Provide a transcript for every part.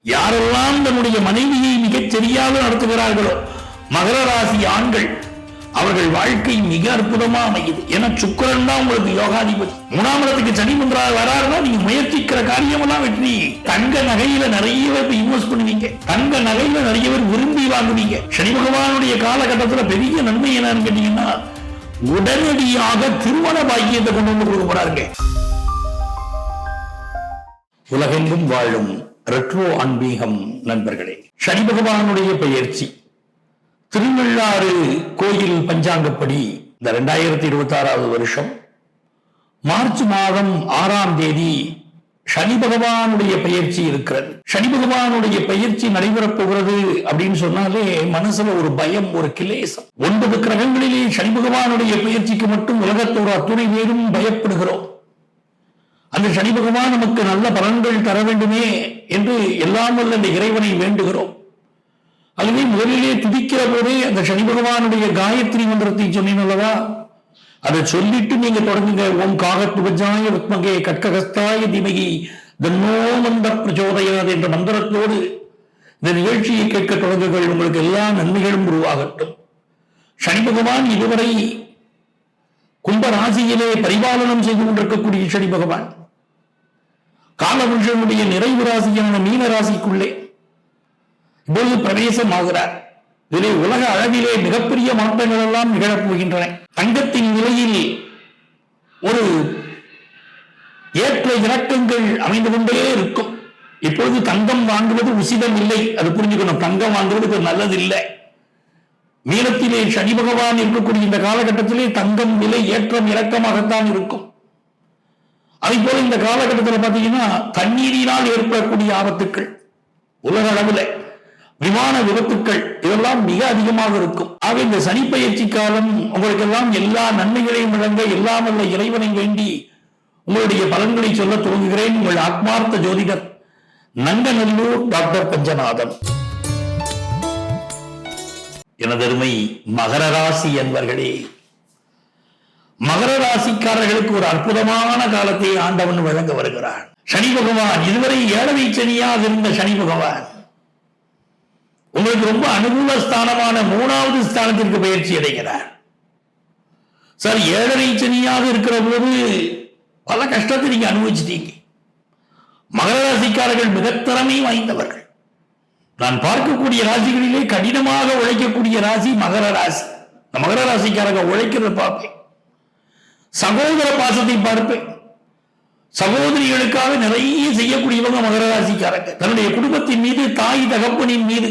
யாரெல்லாம் தன்னுடைய மனைவியை மிகச் சரியாக நடத்துகிறார்களோ மகர ராசி ஆண்கள் அவர்கள் வாழ்க்கை மிக அற்புதமா அமையுது. ஏன்னா சுக்கிரன் தான் உங்களுக்கு யோகாதிபதி. 3ஆம் இடத்துக்கு சனி வராருன்னா நீங்க முயற்சிக்கிற காரியம் எல்லாம் வெற்றி. தங்க நகையில நிறைய பேர் இன்வெஸ்ட் பண்ணுவீங்க. தங்க நகையில நிறைய பேர் விரும்பி வாங்குவீங்க. சனி பகவானுடைய காலகட்டத்தில் பெரிய நன்மை என்னன்னு கேட்டீங்கன்னா உடனடியாக திருமண பாக்கியத்தை கொண்டு வந்து கொடுக்க போறாருங்க. உலகெங்கும் வாழும் ரெட்ரோ ஆன்மீகம் நண்பர்களே, சனி பகவானுடைய பெயர்ச்சி திருநள்ளாறு கோயில் பஞ்சாங்கப்படி இந்த 2026 வருஷம் மார்ச் மாதம் 6ஆம் தேதி சனி பகவானுடைய பெயர்ச்சி இருக்கிறது. சனி பகவானுடைய பெயர்ச்சி நடைபெறப் போகிறது அப்படின்னு சொன்னாலே மனசுல ஒரு பயம், ஒரு கிளேசம். 9 கிரகங்களிலே சனி பகவானுடைய பெயர்ச்சிக்கு மட்டும் உலகத்தோடு அத்துணை பேரும் பயப்படுகிறோம். அந்த சனி பகவான் நமக்கு நல்ல பலன்கள் தர வேண்டுமே என்று எல்லாம் வல்ல அந்த இறைவனை வேண்டுகிறோம். அதுவே முதலிலே துதிக்கிற போதே அந்த சனி பகவானுடைய காயத்ரி மந்திரத்தை சொன்னேன் அல்லவா, அதை சொல்லிட்டு நீங்க தொடங்குங்க. ஓம் காகத்துவஜாய வித்மகே கட்ககஸ்தாய தீமகி தன்னோ மந்த பிரச்சோதயாது என்ற மந்திரத்தோடு இந்த நிகழ்ச்சியை கேட்க தொடங்குங்கள். உங்களுக்கு எல்லா நன்மைகளும் உருவாகட்டும். சனி பகவான் இதுவரை கும்ப ராசியிலே பரிபாலனம் செய்து கொண்டிருக்கக்கூடிய சனி பகவான் காலபுருஷனுடைய நிறைவு ராசியான மீன ராசிக்குள்ளே இப்போது பிரவேசமாகிறார். இதிலே உலக அளவிலே மிகப்பெரிய மாற்றங்கள் எல்லாம் நிகழப் போகின்றன. தங்கத்தின் விலையில் ஒரு ஏற்ற இறக்கங்கள் அமைந்து கொண்டே இருக்கும். இப்பொழுது தங்கம் வாங்குவது உசிதம் இல்லை, அது புரிஞ்சுக்கணும். தங்கம் வாங்குவது நல்லது இல்லை. மீனத்திலே சனி பகவான் இருக்கக்கூடிய இந்த காலகட்டத்திலே தங்கம் விலை ஏற்றம் இறக்கமாகத்தான் இருக்கும். அதே போல இந்த காலகட்டத்தில் பார்த்தீங்கன்னா தண்ணீரினால் ஏற்படக்கூடிய ஆபத்துக்கள், உலக அளவில் விமான விபத்துக்கள் இதெல்லாம் மிக அதிகமாக இருக்கும். ஆக இந்த சனி பயிற்சி காலம் உங்களுக்கு எல்லாம் எல்லா நன்மைகளையும் வழங்க எல்லாம் வல்ல இறைவனை வேண்டி உங்களுடைய பலன்களை சொல்ல துவங்குகிறேன். உங்கள் ஆத்மார்த்த ஜோதிடர் நங்கநல்லூர் டாக்டர் பஞ்சநாதன். எனதருமை மகர ராசி என்பர்களே, மகர ராசிக்காரர்களுக்கு ஒரு அற்புதமான காலத்தை ஆண்டவன் வழங்க வருகிறான். சனி பகவான் இதுவரை 7வை சனியாக இருந்த சனி பகவான் உங்களுக்கு ரொம்ப அனுகூல ஸ்தானமான 3வது ஸ்தானத்திற்கு பயிற்சி அடைகிறார். சார், 7வை சனியாக இருக்கிற போது பல கஷ்டத்தை நீங்க அனுபவிச்சிட்டீங்க. மகர ராசிக்காரர்கள் மிக திறமை வாய்ந்தவர்கள். நான் பார்க்கக்கூடிய ராசிகளிலே கடினமாக உழைக்கக்கூடிய ராசி மகர ராசி. மகர ராசிக்காரங்க உழைக்கிறத பார்ப்பேன், சகோதர பாசத்தை பார்ப்பேன். சகோதரிகளுக்காக நிறைய செய்யக்கூடியவங்க மகர ராசிக்காரங்க. தன்னுடைய குடும்பத்தின் மீது, தாய் தகப்பனின் மீது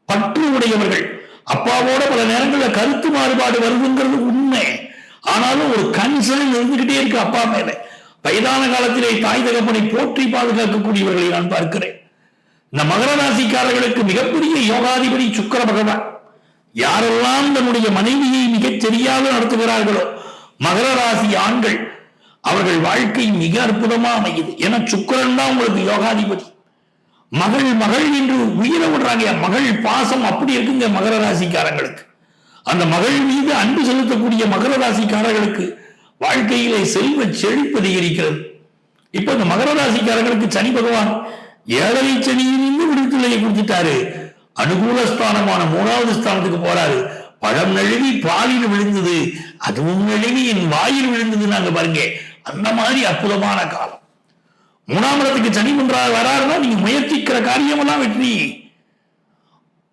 பற்று உடையவர்கள். அப்பாவோட பல நேரங்களில் கருத்து மாறுபாடு வருதுங்கிறது உண்மை. ஆனாலும் ஒரு கன்சர்ன் இருந்துகிட்டே இருக்கு அப்பா மேல. வயதான காலத்திலே தாய் தகப்பனை போற்றி பாதுகாக்கக்கூடியவர்களை நான் பார்க்கிறேன். இந்த மகர ராசிக்காரர்களுக்கு மிகப்பெரிய யோகாதிபதி சுக்கிர பகவான். யாரெல்லாம் தன்னுடைய மனைவியை மிகச் சரியாக நடத்துகிறார்களோ மகர ராசி ஆண்கள் அவர்கள் வாழ்க்கை மிக அற்புதமா அமையுது. ஏன்னா சுக்கிரன் தான் உங்களுக்கு யோகாதிபதி. மகள் மகள் என்று உயிரை விடுறாங்க. மகள் பாசம் அப்படி இருக்குங்க மகர ராசிக்காரங்களுக்கு. அந்த மகள் மீது அன்பு செலுத்தக்கூடிய மகர ராசிக்காரர்களுக்கு வாழ்க்கையிலே செல்வ செழிப்பு அதிகரிக்கிறது. இப்ப இந்த மகர ராசிக்காரர்களுக்கு சனி பகவான் 7வை சனியிலிருந்து விடுதலையை கொடுத்துட்டாரு. அனுகூல ஸ்தானமான 3வது ஸ்தானத்துக்கு போறாரு. பழம் நழுவி பாலில் விழுந்தது, அதுவும் நழுவி என் வாயில் விழுந்தது. நாங்க பாருங்க, அந்த மாதிரி அற்புதமான காலம். 3ஆம் இடத்துக்கு சனி வராருன்னா நீங்க முயற்சிக்கிற காரியம் எல்லாம் வெற்றி.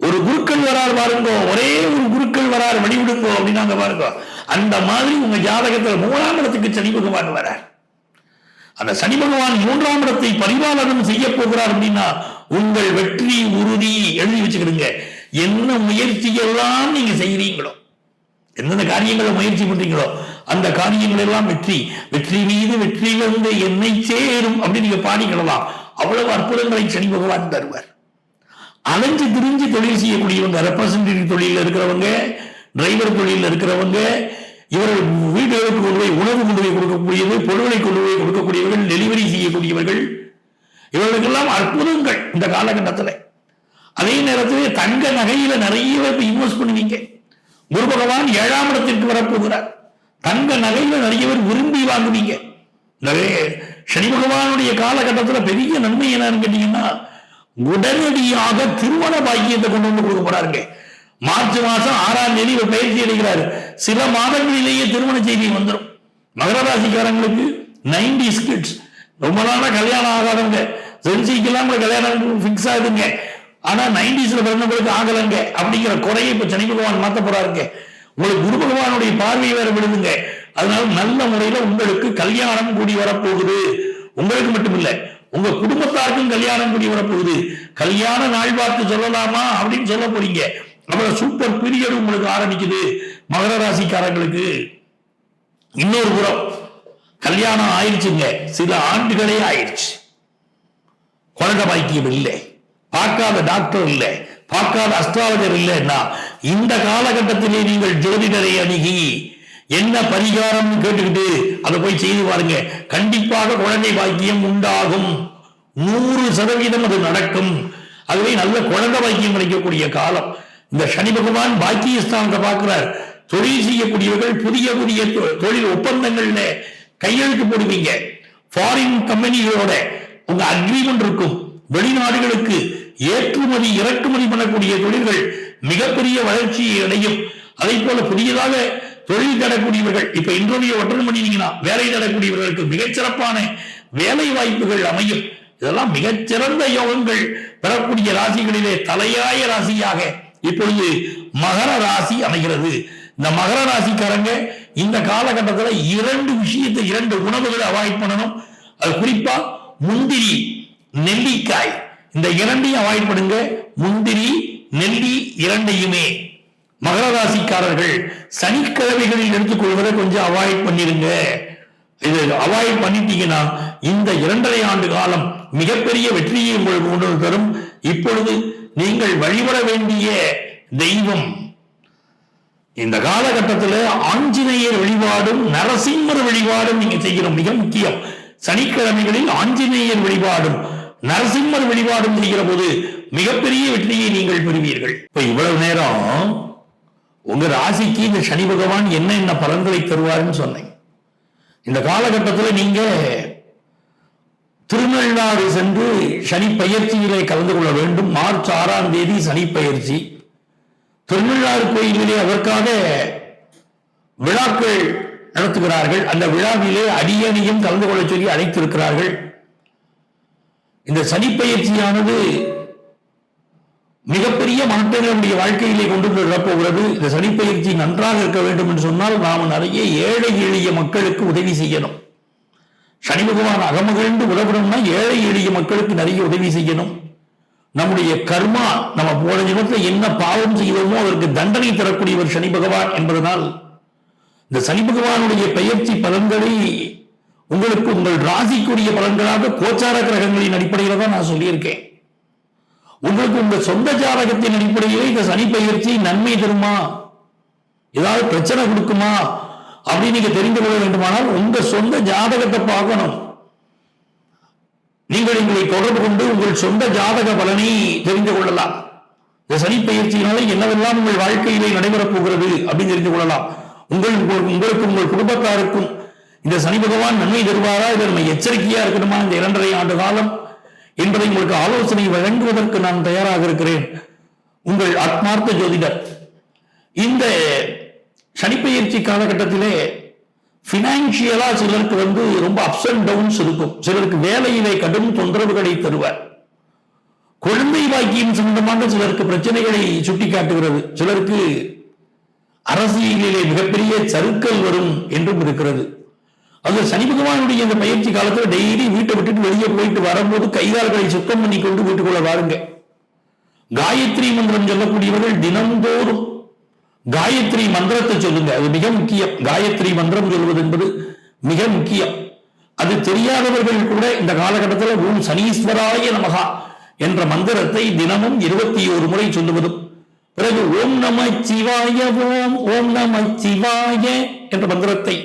ஒரு குருக்கள் வராரு பாருங்க, ஒரே ஒரு குருக்கள் வராரு வழிவிடுங்கோ அப்படின்னு பாருங்க. அந்த மாதிரி உங்க ஜாதகத்தில் 3ஆம் இடத்துக்கு சனி பகவான் வரார். அந்த சனி பகவான் 3ஆம் இடத்தை பரிபாலனம் செய்ய போகிறார் அப்படின்னா உங்கள் வெற்றி உறுதி. எழுதி வச்சுக்கிடுங்க. என்ன முயற்சியெல்லாம் நீங்க செய்கிறீங்களோ, எந்தெந்த காரியங்களை முயற்சி பண்றீங்களோ அந்த காரியங்கள் எல்லாம் வெற்றி. வெற்றி மீது வெற்றி வந்து என்னை சேரும் அப்படின்னு நீங்க பாடிக்கலாம். அவ்வளவு அற்புதங்களை சனி பகவான் தருவார். அலைஞ்சு திரிஞ்சு தொழில் செய்யக்கூடியவங்க, ரெப்ரசன்டேட்டிவ் தொழில இருக்கிறவங்க, டிரைவர் தொழில இருக்கிறவங்க, இவர்கள் வீடுகளுக்கு கொண்டு போய் உணவு கொண்டு போய் கொடுக்கக்கூடியது, பொருட்களை கொண்டு போய் கொடுக்கக்கூடியவர்கள், டெலிவரி செய்யக்கூடியவர்கள், இவர்களுக்கெல்லாம் அற்புதங்கள் இந்த காலகட்டத்தில். அதே நேரத்தில் தங்க நகையில நிறைய பேர் இன்வெஸ்ட் பண்ணுவீங்க. குரு பகவான் 7ஆம் இடத்திற்கு வரப்போகிறார். தங்க நகையில நிறைய பேர் விரும்பி வாங்குவீங்க. சனி பகவானுடைய காலகட்டத்தில் பெரிய நன்மை என்னன்னு கேட்டீங்கன்னா உடனடியாக திருமண பாக்கியத்தை கொண்டு வந்து கொடுக்க போறாருங்க. மார்ச் மாசம் 6ஆம் தேதி பயிற்சி அடைகிறார். சில மாதங்களிலேயே திருமண செய்தி வந்துடும். மகர ராசிக்காரங்களுக்கு 90s கிட்ஸ், ரொம்ப நாளா கல்யாணம் ஆகாதவங்க, சென்சிக்கெல்லாம் கல்யாணம் பிக்ஸ் ஆகுதுங்க, ஆனா 90ஸ்ல பிறந்தவங்களுக்கு ஆகலங்க அப்படிங்கிற குறையை இப்ப சனி பகவான் மாத்த போறாருங்க. உங்களுக்கு குரு பகவானுடைய பார்வை வேற விடுதுங்க. அதனால நல்ல முறையில உங்களுக்கு கல்யாணம் கூடி வரப்போகுது. உங்களுக்கு மட்டுமில்ல, உங்க குடும்பத்தாருக்கும் கல்யாணம் கூடி வரப்போகுது. கல்யாண நாள் பார்த்து சொல்லலாமா அப்படின்னு சொல்ல போறீங்க. அப்புறம் சூப்பர் பீரியட் உங்களுக்கு ஆரம்பிக்குது மகர ராசிக்காரங்களுக்கு. இன்னொரு புறம் கல்யாணம் ஆயிடுச்சுங்க, சில ஆண்டுகளே ஆயிடுச்சு, குழந்தை பாக்கியம் இல்லை, பார்க்காத டாக்டர் இல்லை, பார்க்காத அஸ்ட்ராலஜர் இல்லைன்னா இந்த காலகட்டத்திலே நீங்கள் ஜோதிடரை அணுகி என்ன பரிகாரம் கேட்டுக்கிட்டு அதை போய் செய்து பாருங்க. கண்டிப்பாக குழந்தை பாக்கியம் உண்டாகும். 100% அது நடக்கும். அதுவே நல்ல குழந்தை பாக்கியம் கிடைக்கக்கூடிய காலம். இந்த சனி பகவான் பாக்கியஸ்தானத்தை பார்க்கிறார். தொழில் செய்யக்கூடியவர்கள் புதிய புதிய தொழில் ஒப்பந்தங்கள்ல கையெழுத்து போடுவீங்க. ஃபாரின் கம்பெனிகளோட உங்க அக்ரிமெண்ட் இருக்கும். வெளிநாடுகளுக்கு ஏற்றுமதி இறக்குமதி பண்ணக்கூடிய தொழில்கள் மிகப்பெரிய வளர்ச்சியை அடையும். அதே போல புதியதாக தொழில் தரக்கூடியவர்கள், இப்ப இன்டர்வியூ அட்டெண்ட் பண்ணினீங்கன்னா வேலை தரக்கூடியவர்களுக்கு மிகச்சிறப்பான வேலை வாய்ப்புகள் அமையும். இதெல்லாம் மிகச்சிறந்த யோகங்கள் பெறக்கூடிய ராசிகளிலே தலையாய ராசியாக இப்பொழுது மகர ராசி அமைகிறது. இந்த மகர ராசிக்காரங்க இந்த காலகட்டத்தில் 2 விஷயத்தை, 2 உணவுகளை அவாய்ட் பண்ணணும். அது குறிப்பா முந்திரி, நெல்லிக்காய், இந்த 2ஐயும் அவாய்ட் பண்ணுங்க. முந்திரி, நெல்லி 2ஐயுமே மகர ராசிக்காரர்கள் சனிக்கிழமைகளில் எடுத்துக்கொள்வதை கொஞ்சம் அவாய்ட் பண்ணிருங்க. இது அவாய்ட் பண்ணிட்டீங்கன்னா இந்த 2.5 ஆண்டு காலம் மிகப்பெரிய வெற்றியை உங்களுக்கு கொண்டு தரும். இப்பொழுது நீங்கள் வழிபட வேண்டிய தெய்வம் இந்த காலகட்டத்தில் ஆஞ்சநேயர் வழிபாடும் நரசிம்மர் வழிபாடும் நீங்க செய்யணும், மிக முக்கியம். சனிக்கிழமைகளில் ஆஞ்சநேயர் வழிபாடும் நரசிம்மர் வழிபாடும் செய்கிற போது மிகப்பெரிய வெற்றியை நீங்கள் பெறுவீர்கள். இப்ப இவ்வளவு நேரம் உங்க ராசிக்கு இந்த சனி பகவான் என்ன பலன்களை தருவார்னு சொன்னேன். இந்த காலகட்டத்தில் நீங்க திருநள்ளாறு சென்று சனி பயிற்சியிலே கலந்து கொள்ள வேண்டும். மார்ச் 6ஆம் தேதி சனி பயிற்சி. திருநள்ளாறு கோயிலிலே அதற்காக விழாக்கள் நடத்துகிறார்கள். அந்த விழாவிலே அடியணியும் கலந்து கொள்ள சொல்லி அழைத்திருக்கிறார்கள். இந்த சனி பயிற்சியானது மிகப்பெரிய மாற்றங்கள் நம்முடைய வாழ்க்கையிலே கொண்டு வரப்போகிறது. இந்த சனி பயிற்சி நன்றாக இருக்க வேண்டும் என்று சொன்னால் நாம் நிறைய ஏழை எளிய மக்களுக்கு உதவி செய்யணும். சனி பகவான் அகமகிழ்ந்து உதவணும்னா ஏழை எளிய மக்களுக்கு நிறைய உதவி செய்யணும். நம்முடைய கர்மா, நம்ம போன ஜென்மத்தில் என்ன பாவம் செய்தோமோ அதற்கு தண்டனை தரக்கூடியவர் சனி பகவான் என்பதனால் இந்த சனி பகவானுடைய பயிற்சி பலன்களை உங்களுக்கு உங்கள் ராசிக்குரிய பலன்களாக கோச்சார கிரகங்களின் அடிப்படையில் தான் நான் சொல்லியிருக்கேன். உங்களுக்கு உங்க சொந்த ஜாதகத்தின் அடிப்படையிலே இந்த சனி பயிற்சி நன்மை தருமா, ஏதாவது பிரச்சனை கொடுக்குமா அப்படின்னு நீங்க தெரிந்து கொள்ள வேண்டுமானால் உங்க சொந்த ஜாதகத்தை பார்க்கணும். நீங்கள் எங்களை தொடர்பு கொண்டு உங்கள் சொந்த ஜாதக பலனை தெரிந்து கொள்ளலாம். இந்த சனி பயிற்சியினால என்னவெல்லாம் உங்கள் வாழ்க்கையிலே நடைபெறப் போகிறது அப்படின்னு தெரிந்து கொள்ளலாம். உங்களுக்கும் உங்கள் குடும்பத்தாருக்கும் இந்த சனி பகவான் நன்மை தருவாரா, இதை நம்ம எச்சரிக்கையா இருக்கணுமா இந்த 2.5 ஆண்டு காலம் என்பதை உங்களுக்கு ஆலோசனை வழங்குவதற்கு நான் தயாராக இருக்கிறேன். உங்கள் ஆத்மார்த்த ஜோதிடர். இந்த சனிப்பெயர்ச்சி காலகட்டத்திலே பினான்சியலா சிலருக்கு ரொம்ப அப்ஸ் அண்ட் டவுன்ஸ் இருக்கும். சிலருக்கு வேலையிலே கடும் தொந்தரவுகளை தருவார். குழந்தை பாக்கியம் சம்பந்தமாக சிலருக்கு பிரச்சனைகளை சுட்டி காட்டுகிறது. சிலருக்கு அரசியலிலே மிகப்பெரிய சறுக்கல் வரும் என்றும் இருக்கிறது. அது சனி பகவானுடைய இந்த பயிற்சி காலத்தில் டெய்லி வீட்டை விட்டுட்டு வெளியே போயிட்டு வரும்போது கைகால்களை சுத்தம் பண்ணி கொண்டு வீட்டுக்குள்ள வாருங்க. காயத்ரி மந்திரம் சொல்லக்கூடியவர்கள் தினந்தோறும் காயத்ரி மந்திரத்தை சொல்லுங்க. அது மிக முக்கியம். காயத்ரி மந்திரம் சொல்வது என்பது மிக முக்கியம். அது தெரியாதவர்கள் கூட இந்த காலகட்டத்தில் ஓம் சனீஸ்வராய நமகா என்ற மந்திரத்தை தினமும் 21 முறை சொல்லுவதும், பிறகு ஓம் நம சிவாய ஓம் நம சிவாய என்ற மந்திரத்தை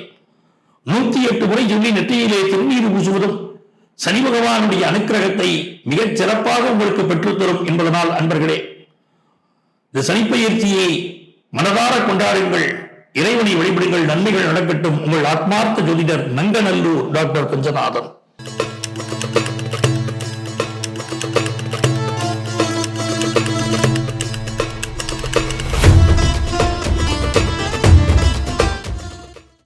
108 முறை சொல்லி நெற்றியிலே திருநீர் பூசுவதும் சனி பகவானுடைய அனுக்கிரகத்தை மிகச் சிறப்பாக உங்களுக்கு பெற்றுத்தரும் என்பதனால் அன்பர்களே, இந்த சனிப்பெயர்ச்சியை மனதார கொண்டாடுங்கள், இறைவனை வழிபடுங்கள், நன்மைகள் நடக்கட்டும். உங்கள் ஆத்மார்த்த ஜோதிடர் நங்கநல்லூர் டாக்டர் பஞ்சநாதன்.